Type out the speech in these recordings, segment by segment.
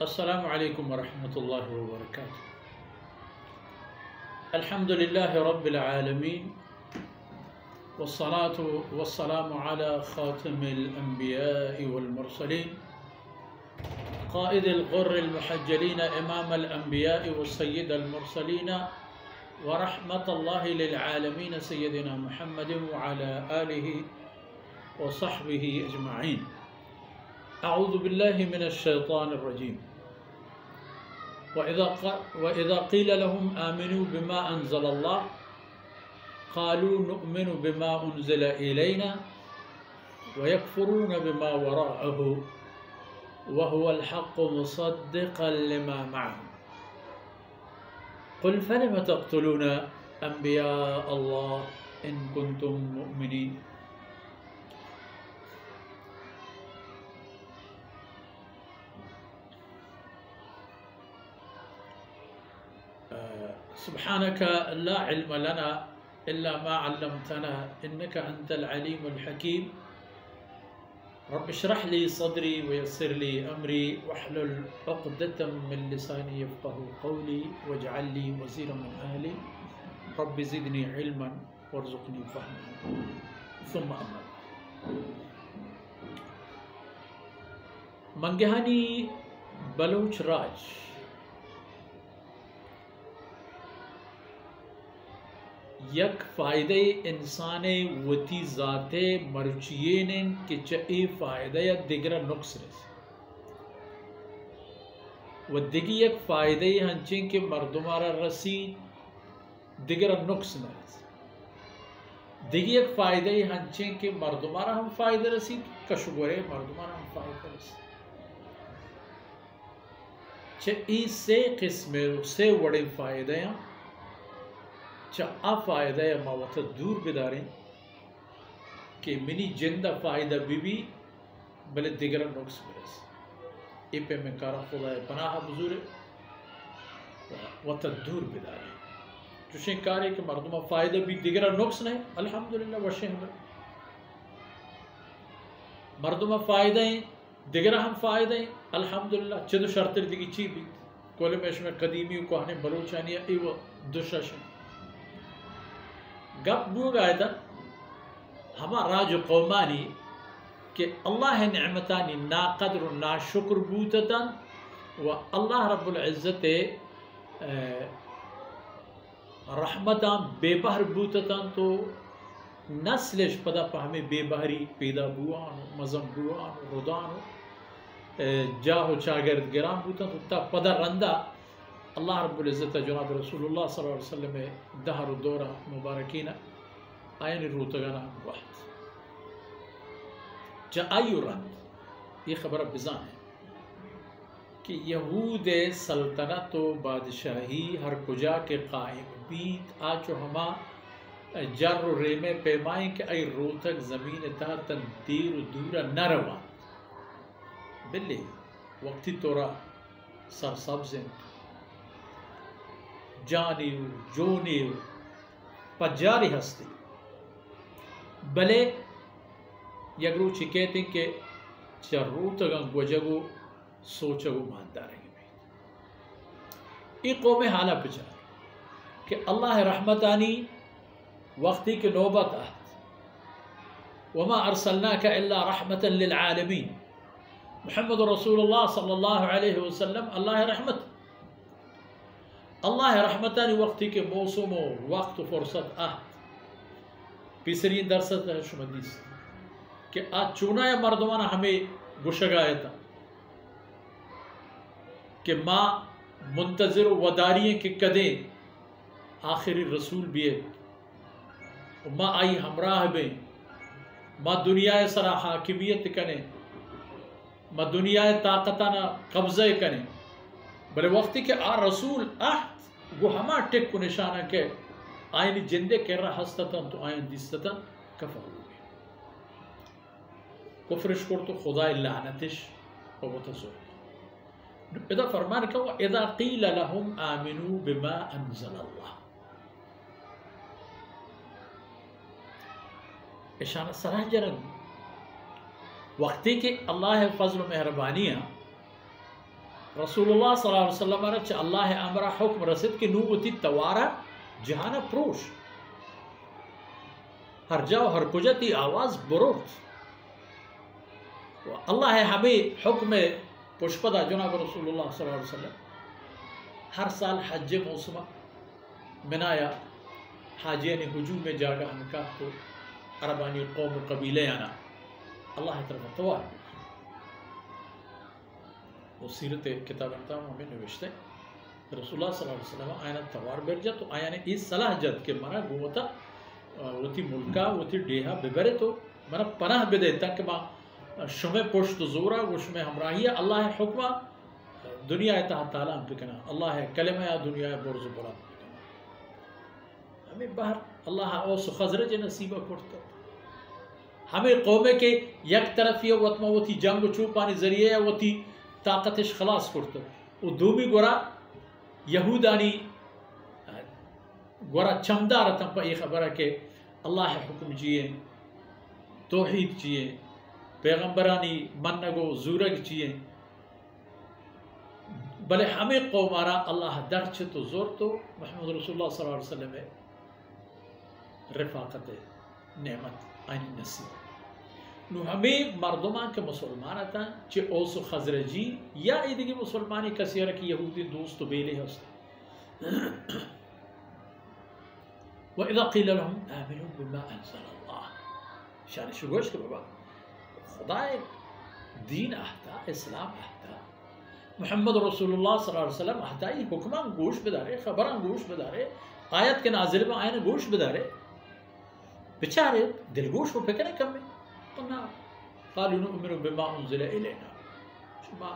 अस्सलामु अलैकुम वरहमतुल्लाहि वबरकातुह। अल्हम्दुलिल्लाहि रब्बिल आलमीन वस्सलातु वस्सलामु अला खातिमिल अंबिया'i वल मुरसलीन क़ाइदिल ग़ुर्रिल मुहज्जलीन इमामल अंबिया'i व सय्यिदल मुरसलीन व रहमतुल्लाहि लिल आलमीन सय्यदिना मुहम्मदिन व अला आलिहि व सहबिहि अजमईन। अऊज़ु बिल्लाहि मिनश शैतानिर रजीम। वइज़ा क़ील लहुम आमिनू बिमा अंज़लल्लाह क़ालू नुअमिनु बिमा उन्ज़िल इलैना व यकफ़ुरून बिमा वराअहु व हुवल हक़्क़ु मुसद्दिक़न लिमा मअहुम क़ुल फ़लिम तक़्तुलून अंबिया अल्लाह इन कुन्तुम मुअमिनीन। सुब्हानक ला इल्म लना इल्ला मा अल्लमतना इन्नका अंतल अलीमुल हकीम। रब्बि इश्रह ली सदरी व यस्सिर ली अमरी वहलुल उक़दतम मिन लिसानी यफ़क़हू क़ौली वजअल ली वज़ीरन मिन अहली रब्बि ज़िदनी इल्मन वरज़ुक़नी फ़हमन सुम्मा अम्मा बाद। मंगहानी बलोच राज यक फ़ायदे इंसाने वती ज़ाते मर्चियेन के चई फ़ायदा या दिगरा नुक्स व दिगी यक फ़ायदे हंचे के मर्दुमारा रसी दिगरा नुक्स न दिगी यक फ़ायदे हंचे के मर्दुमारा हम फ़ायदा रसी कशुगोरे मर्दुमारा हम फ़ायदा रसी चई से किस्मे से वड़े फ़ायदे आ फ़ायदा या मावत दूर बिदारें कि मिनी जिंदा फ़ायदा बीबी बले दिगरा नुक्स बरस ए पे में कारा खुदा पनाह बुजुरे वत दूर बिदारें जुशे कारे के मर्दुमा फ़ायदा भी दिगरा नुक्स नहीं अल्हम्दुलिल्लाह वशे हम मर्दुमा फ़ायदा दिगरा हम फ़ायदा अल्हम्दुलिल्लाह चंद शर्त दिगी ची भी कोले में कदीमी को हने बलोचानिया एव दुशाशन गप बू गया था हमारा जो कौमानी कि अल्लाह नेमतानी ना कदर ना शुक्र बूततन व अल्लाह रब्बुल इज़्ज़त रहमता बेबहर बूततन तो नस्लेश पदा पहमे बेबहरी पैदा बुआन मजम बुआन रुदान जाहो चागर्द गिराम बूतन तो ता पदा रंदा अल्लाह रब्बुल इज़्ज़त जनाब रसूलुल्लाह सल्लल्लाहु अलैहि वसल्लम में दहर दौरा मुबारकीना आयन रूतगना वक्त जायु रंद ये खबर बिज़ान है कि यहूद सल्तनत व बादशाही हर कुजा के कायम बीत आचो हमा जर रेमे पैमाए के आई रोतक ज़मीन ता तंतीर दूरा न रवा बिल्ले वक्ती तोरा सरसब्ज़ जानी जोनी पजारी हस्ती भले यगरू चिकेते के चरूत गोजगु सोचगु मानदार ये कौम हाला पिछा कि अल्लाह रहमतानी वक्ती के नौबत आहत वमा अरसलनाका इल्ला रहमतन लिल आलमीन मुहम्मद रसूलुल्लाह सल्लल्लाहु अलैहि वसल्लम अल्लाह रहमतानी वक्ती के मौसम वक्त फुर्सत आहत पिसरी दरसत है शुमदीस कि आज चुना या मर्दवाना हमें गुशगाया था कि माँ मुंतज़िर वदारिये के कदे आखिरी रसूल भी है माँ आई हमराह में माँ दुनिया सरा हाकिमियत कने माँ दुनिया ताकताना कब्ज़े कने बले वक्ती के आ रसूल आहत वो हमा टेक को निशाना के आयन जिंदे कर रहा हस्ततन तो आयन दिस्ततन कफर हो गए कुफ्रिश कर तो खुदा लानतिश और वो तज़ोर इधर फरमान का वो इधर क़ील लहुम आमिनू बिमा अंज़लल्लाह इशारा सराह जनक वक्ती के अल्लाह फज़ल मेहरबानियाँ रसूलुल्लाह सल्लल्लाहु अलैहि वसल्लम च अल्लाह अमरा हुक्म रसिद कि नूवती तवारा जहाना प्रोश हर जाओ हर कुजती आवाज बरोत अल्लाह हमें हुक्म पुष्पदा जनाब रसूलुल्लाह सल्लल्लाहु अलैहि वसल्लम हर साल हज मौसम मनाया हाजिया ने हुजूम में जागा हनका तो अरबानी कौम कबीले आना अल्लाह तरफ तवार वो सीरत किताब हमें नविश्ते रसूलुल्लाह सल्लल्लाहु अलैहि वसल्लम आयना तवार बेरजा तो आया ने इस सलाह जद के मना गुवता वती मुल्का वती डेहा बेबरे तो मना पनाह बेदे तक मां शुमे पुष्ट जोरा उसमें हमराहिया अल्लाह हुक्मा दुनिया ताला बिकना अल्लाह कलमा या दुनिया बुर्ज बुला हमें बाहर अल्लाह ओस खजरज नसीबा करता हमें कौमे के यक तरफ ये वतमा वती जंग चूपानी जरिए वती ताकतश खलास करता वो दूमी गोरा यहूदानी गोरा चमदार तम पर ये खबर है कि अल्लाह हुक्म जिए तौहीद जिए पैगम्बरानी मन्नगो जूरग जिए भले हमें कौमारा अल्लाह दर्च तो जोर तो मोहम्मद रसूलुल्लाह सल्लल्लाहु अलैहि वसल्लम रफ़ाकत नेमत आनी नसीब नु हमें मर्दमा के मुसलमान था चे ओस खजरजी या इदगी मुसलमानी कसियर की यहूदी दोस्त बेले हस्त व इज़ा क़ील लहुम आमिनू बिमा अंज़लल्लाह शान शुगोश के बाबा खुदा दीन आहता इस्लाम आहता मोहम्मद रसूलुल्लाह सल्लल्लाहु अलैहि वसल्लम आहता ही हुक्मा गोश बदारे खबरां गोश बदारे आयत के नाजिल में आयन गोश बदारे बेचारे दिलगोश हो फेंकने कम में तो ना क़ालू नु'मिनु बिमा उन्ज़िला इलैना शुमा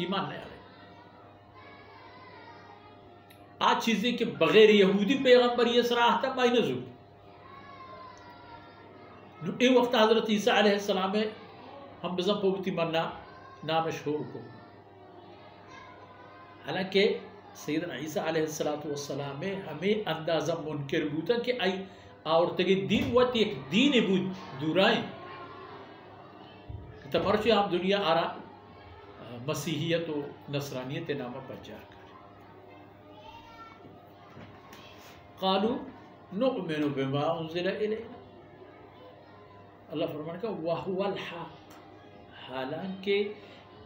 ईमान नहीं आ रहे आज चीजें के बगैर यहूदी पैगंबर ये सराह था माइनजू ए वक्त हजरत ईसा अलैहिस्सलाम में हम बज़म पवती मन्ना नामशहूर को हालांकि सैयदना ईसा अलैहिस्सलाम में हमें अंदाज़ा मुनकर बूता कि आई और तगे दीन वत एक दीन बूद दूराएं तमर्च आप दुनिया आरा मसीहियत और नसरानियत नामा प्रचार कर क़ालू नु'मिनु बिमा उन्ज़िला इलैना अल्लाह फरमान का वहुवल हक़ हालांकि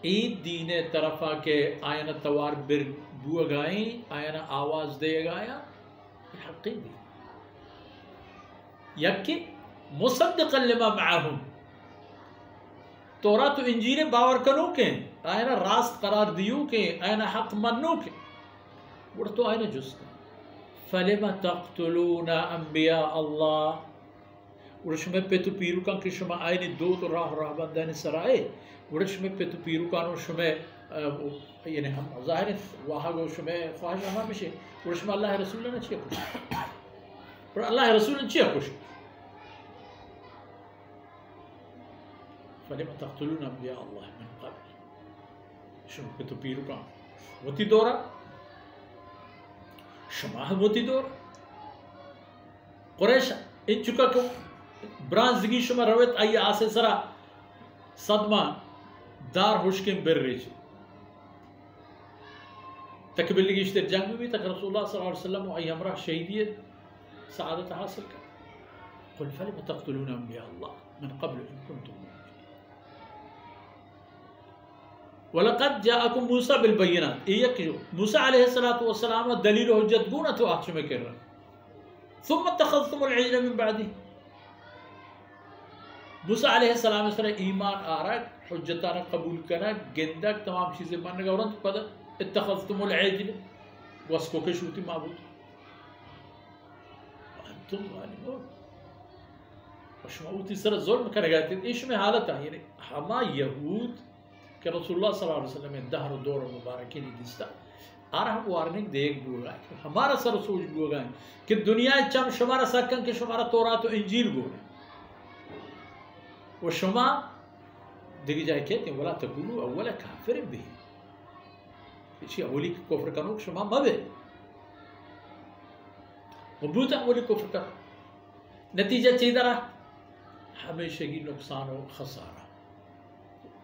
ईद दीन तरफा के आयना तवार बिर बुआ गाएं आयना आवाज दे गाया हक़ी दी यक्की मुसद्दिक़न लिमा मअहुम तौरात तो इंजील बावर कनो के आयना रास्त करार दियो के आयना हक़ मन्नो के बुढ़ तो आयना जुस फलिमा तक़्तुलूना अंबिया अल्लाह उड़शमे पे तो पीरू का कि शुमा आयनी दो तो राह बंदानी सराए उड़शमे पे तो पीरू का नो शुमे यानी हम ज़ाहिर वहाँ गो शुमे ख्वाहिश हमा मिशे उड़शमे अल्लाह रसूल ने चिया कुछ पर अल्लाह रसूल ने चिया कुछ फलिमा तक़्तुलूना अंबिया अल्लाह मिन क़ब्ल शुमा पे तो पीरू का वती दौरा शुमा वती दौरा कुरैश इन चुका को ब्रांज़गी शुमा रवत आई आसे सरा सदमा दार हुश्किम बर रिच तकबील की इश्ते जंग में भी तक रसूलुल्लाह सल्लल्लाहु अलैहि वसल्लम आई हमरा शहीदियत सआदत हासिल कर कुल फलिमा तक़्तुलूना अंबिया अल्लाह मिन क़ब्ल इन कुंतुम मुमिनीन वलक़द जाअकुम मूसा बिल बय्यिनात एक जो मूसा अलैहिस्सलातु वस्सलाम दलील हुज्जत गुना तो आखिर में कर रहा सुम्मा तख़ज़्ज़ुमुल इज्ल मिन बअदी मूसा अलैहिस्सलाम सर ईमान आ रहा हुज्जताना कबूल करना गेंदा तमाम चीज़ें मानने का औरत पता इत्तख़ज़्तुमुल इज्ल वस्को के शूती माबूद तुम ज़ालिमून वशमाउती सर जुल्म करेगा तो इसमें हालत है यानी हमा यहूद के रसूलुल्लाह सल्लल्लाहु अलैहि वसल्लम में दहर दौर मुबारक नहीं दिसता आ रहा वार्निंग देख बुआ हमारा सर सोच बुआ कि दुनिया चम शुमारा सकन के शुमारा तौरात तो इंजील बोले वो शुमा दिगी जाए कहते वला तकुलू अव्वल काफिर भी इसी अवली कुफ्र करो शुमा मबे मबूत अवली कुफ्र कर नतीजा चीदरा हमेशा की नुकसान और खसारा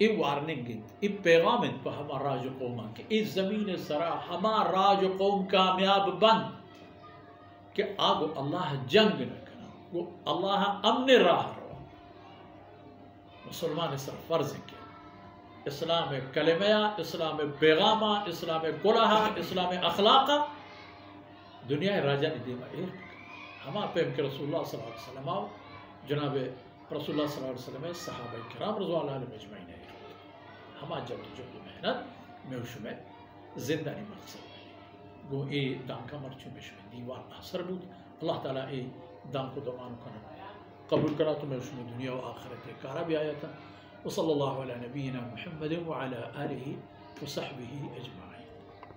इ वार्निंग इ पैगाम पर हमारा राज कौम के इस ज़मीन सरा हमारा राज कौम कामयाब बन कि आगो अल्लाह जंग न करा वो अल्लाह अमन राह रो मुसलमान सर फर्ज के इस्लाम कलमया इस्लाम पैगामा इस्लाम कुलाहा इस्लाम अखलाका दुनिया राजा ने देवा हमारे पैम के रसूलुल्लाह सल्लल्लाहु अलैहि वसल्लम आओ जनाब रसूलुल्लाह सल्लल्लाहु अलैहि वसल्लम सहाबा किराम रज़ियल्लाहु अन्हुम अजमईन हमा जब मेहनत में उसमें जिंदा नहीं मकसद गो ए दाम का मरचू में उसमें दीवार असर बुद अल्लाह ताला ए दाम को दमान करना कबूल करा तो मैं उसमें दुनिया और आखिरत कारा भी आया था। वसल्लल्लाहु अला नबीना मुहम्मद व अला आलिहि व सहबिहि अजमईन।